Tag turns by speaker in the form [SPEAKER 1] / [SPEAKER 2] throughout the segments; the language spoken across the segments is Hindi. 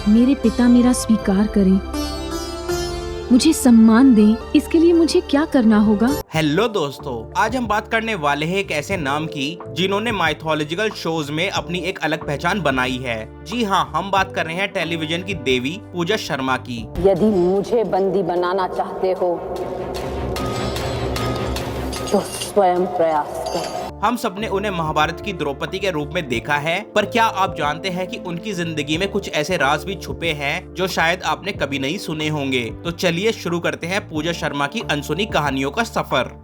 [SPEAKER 1] मेरे पिता मेरा स्वीकार करें, मुझे सम्मान दें, इसके लिए मुझे क्या करना होगा?
[SPEAKER 2] हेलो दोस्तों, आज हम बात करने वाले हैं एक ऐसे नाम की जिन्होंने माइथोलॉजिकल शोज में अपनी एक अलग पहचान बनाई है। जी हाँ, हम बात कर रहे हैं टेलीविजन की देवी पूजा शर्मा की।
[SPEAKER 3] यदि मुझे बंदी बनाना चाहते हो तो स्वयं प्रयास करो।
[SPEAKER 2] हम सबने उन्हें महाभारत की द्रौपदी के रूप में देखा है, पर क्या आप जानते हैं कि उनकी जिंदगी में कुछ ऐसे राज भी छुपे हैं जो शायद आपने कभी नहीं सुने होंगे। तो चलिए शुरू करते हैं पूजा शर्मा की अनसुनी कहानियों का सफर।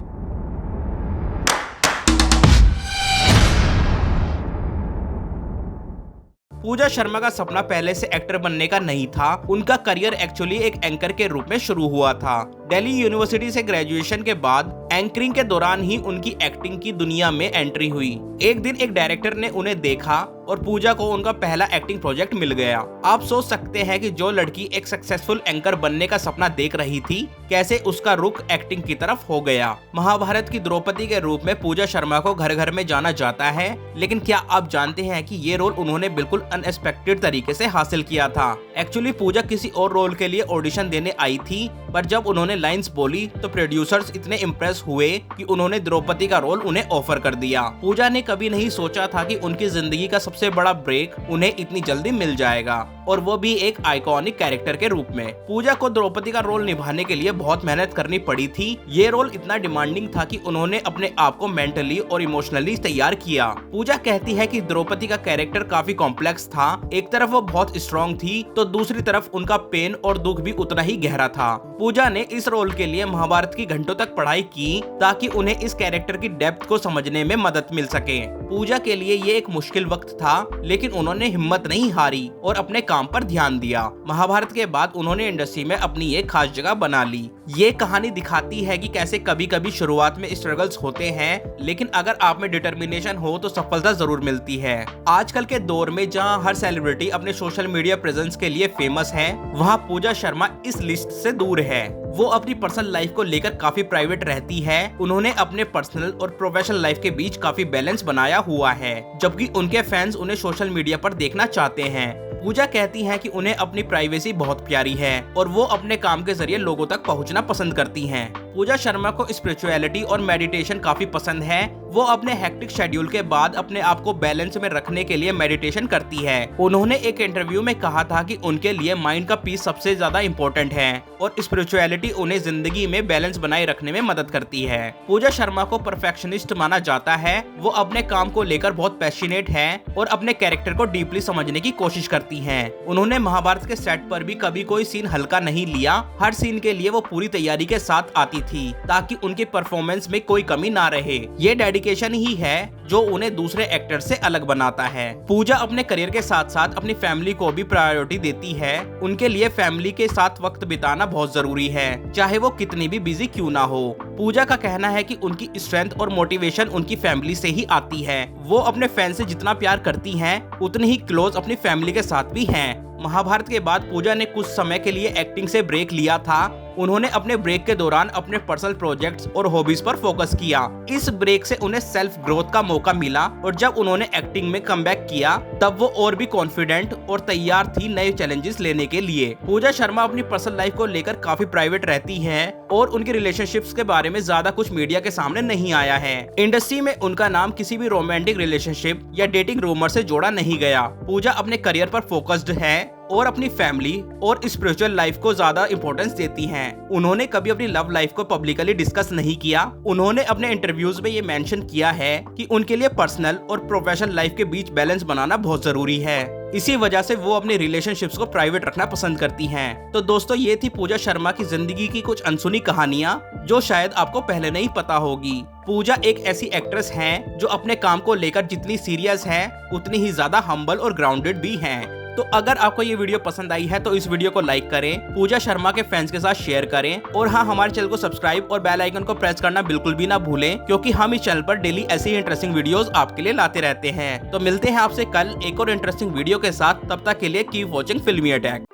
[SPEAKER 2] पूजा शर्मा का सपना पहले से एक्टर बनने का नहीं था। उनका करियर एक्चुअली एक एंकर के रूप में शुरू हुआ था। दिल्ली यूनिवर्सिटी से ग्रेजुएशन के बाद एंकरिंग के दौरान ही उनकी एक्टिंग की दुनिया में एंट्री हुई। एक दिन एक डायरेक्टर ने उन्हें देखा और पूजा को उनका पहला एक्टिंग प्रोजेक्ट मिल गया। आप सोच सकते हैं कि जो लड़की एक सक्सेसफुल एंकर बनने का सपना देख रही थी, कैसे उसका रुख एक्टिंग की तरफ हो गया। महाभारत की द्रौपदी के रूप में पूजा शर्मा को घर घर में जाना जाता है, लेकिन क्या आप जानते हैं कि ये रोल उन्होंने बिल्कुल अनएक्सपेक्टेड तरीके से हासिल किया था। एक्चुअली पूजा किसी और रोल के लिए ऑडिशन देने आई थी, पर जब उन्होंने लाइंस बोली तो प्रोड्यूसर्स इतने इम्प्रेस हुए कि उन्होंने द्रौपदी का रोल उन्हें ऑफर कर दिया। पूजा ने कभी नहीं सोचा था कि उनकी जिंदगी का सबसे बड़ा ब्रेक उन्हें इतनी जल्दी मिल जाएगा, और वो भी एक आइकॉनिक कैरेक्टर के रूप में। पूजा को द्रौपदी का रोल निभाने के लिए बहुत मेहनत करनी पड़ी थी। ये रोल इतना डिमांडिंग था कि उन्होंने अपने आप को मेंटली और इमोशनली तैयार किया। पूजा कहती है कि द्रौपदी का कैरेक्टर काफी कॉम्प्लेक्स था। एक तरफ वो बहुत स्ट्रॉन्ग थी, तो दूसरी तरफ उनका पेन और दुख भी उतना ही गहरा था। पूजा ने इस रोल के लिए महाभारत की घंटों तक पढ़ाई की ताकि उन्हें इस कैरेक्टर की डेप्थ को समझने में मदद मिल सके। पूजा के लिए ये एक मुश्किल वक्त था, लेकिन उन्होंने हिम्मत नहीं हारी और अपने काम पर ध्यान दिया। महाभारत के बाद उन्होंने इंडस्ट्री में अपनी एक खास जगह बना ली। ये कहानी दिखाती है कि कैसे कभी कभी शुरुआत में स्ट्रगल्स होते हैं, लेकिन अगर आप में डिटर्मिनेशन हो तो सफलता जरूर मिलती है। आजकल के दौर में जहां हर सेलिब्रिटी अपने सोशल मीडिया प्रेजेंस के लिए फेमस है, वहां पूजा शर्मा इस लिस्ट से दूर है। वो अपनी पर्सनल लाइफ को लेकर काफी प्राइवेट रहती है। उन्होंने अपने पर्सनल और प्रोफेशनल लाइफ के बीच काफी बैलेंस बनाया हुआ है, जबकि उनके फैंस उन्हें सोशल मीडिया पर देखना चाहते हैं। पूजा कहती हैं कि उन्हें अपनी प्राइवेसी बहुत प्यारी है और वो अपने काम के जरिए लोगों तक पहुंचना पसंद करती हैं। पूजा शर्मा को स्पिरिचुअलिटी और मेडिटेशन काफी पसंद है। वो अपने हेक्टिक शेड्यूल के बाद अपने आप को बैलेंस में रखने के लिए मेडिटेशन करती है। उन्होंने एक इंटरव्यू में कहा था कि उनके लिए माइंड का पीस सबसे ज्यादा इम्पोर्टेंट है और स्पिरिचुअलिटी उन्हें जिंदगी में बैलेंस बनाए रखने में मदद करती है। पूजा शर्मा को परफेक्शनिस्ट माना जाता है। वो अपने काम को लेकर बहुत पैशनेट है और अपने कैरेक्टर को डीपली समझने की कोशिश करती हैं। उन्होंने महाभारत के सेट पर भी कभी कोई सीन हल्का नहीं लिया। हर सीन के लिए वो पूरी तैयारी के साथ आती थी ताकि उनके परफॉर्मेंस में कोई कमी ना रहे। ये डेडिकेशन ही है जो उन्हें दूसरे एक्टर से अलग बनाता है। पूजा अपने करियर के साथ साथ अपनी फैमिली को भी प्रायोरिटी देती है। उनके लिए फैमिली के साथ वक्त बिताना बहुत जरूरी है, चाहे वो कितनी भी बिजी क्यों ना हो। पूजा का कहना है कि उनकी स्ट्रेंथ और मोटिवेशन उनकी फैमिली से ही आती है। वो अपने फैन से जितना प्यार करती हैं, उतनी ही क्लोज अपनी फैमिली के साथ भी हैं। महाभारत के बाद पूजा ने कुछ समय के लिए एक्टिंग से ब्रेक लिया था। उन्होंने अपने ब्रेक के दौरान अपने पर्सनल प्रोजेक्ट्स और हॉबीज पर फोकस किया। इस ब्रेक से उन्हें सेल्फ ग्रोथ का मौका मिला और जब उन्होंने एक्टिंग में कमबैक किया, तब वो और भी कॉन्फिडेंट और तैयार थी नए चैलेंजेस लेने के लिए। पूजा शर्मा अपनी पर्सनल लाइफ को लेकर काफी प्राइवेट रहती हैं और उनकी रिलेशनशिप्स के बारे में ज्यादा कुछ मीडिया के सामने नहीं आया है। इंडस्ट्री में उनका नाम किसी भी रोमांटिक रिलेशनशिप या डेटिंग रूमर से जोड़ा नहीं गया। पूजा अपने करियर पर फोकस्ड है और अपनी फैमिली और स्पिरिचुअल लाइफ को ज्यादा इंपॉर्टेंस देती हैं। उन्होंने कभी अपनी लव लाइफ को पब्लिकली डिस्कस नहीं किया। उन्होंने अपने इंटरव्यूज में ये मेंशन किया है कि उनके लिए पर्सनल और प्रोफेशनल लाइफ के बीच बैलेंस बनाना बहुत जरूरी है। इसी वजह से वो अपनी रिलेशनशिप्स को प्राइवेट रखना पसंद करती हैं। तो दोस्तों, ये थी पूजा शर्मा की जिंदगी की कुछ अनसुनी कहानियां जो शायद आपको पहले नहीं पता होगी। पूजा एक ऐसी एक्ट्रेस हैं जो अपने काम को लेकर जितनी सीरियस है, उतनी ही ज्यादा हम्बल और ग्राउंडेड भी हैं। तो अगर आपको ये वीडियो पसंद आई है तो इस वीडियो को लाइक करें, पूजा शर्मा के फैंस के साथ शेयर करें और हाँ, हमारे चैनल को सब्सक्राइब और बेल आइकन को प्रेस करना बिल्कुल भी ना भूलें, क्योंकि हम इस चैनल पर डेली ऐसी ही इंटरेस्टिंग वीडियोस आपके लिए लाते रहते हैं। तो मिलते हैं आपसे कल एक और इंटरेस्टिंग वीडियो के साथ। तब तक के लिए कीप वॉचिंग फिल्मी अटैक।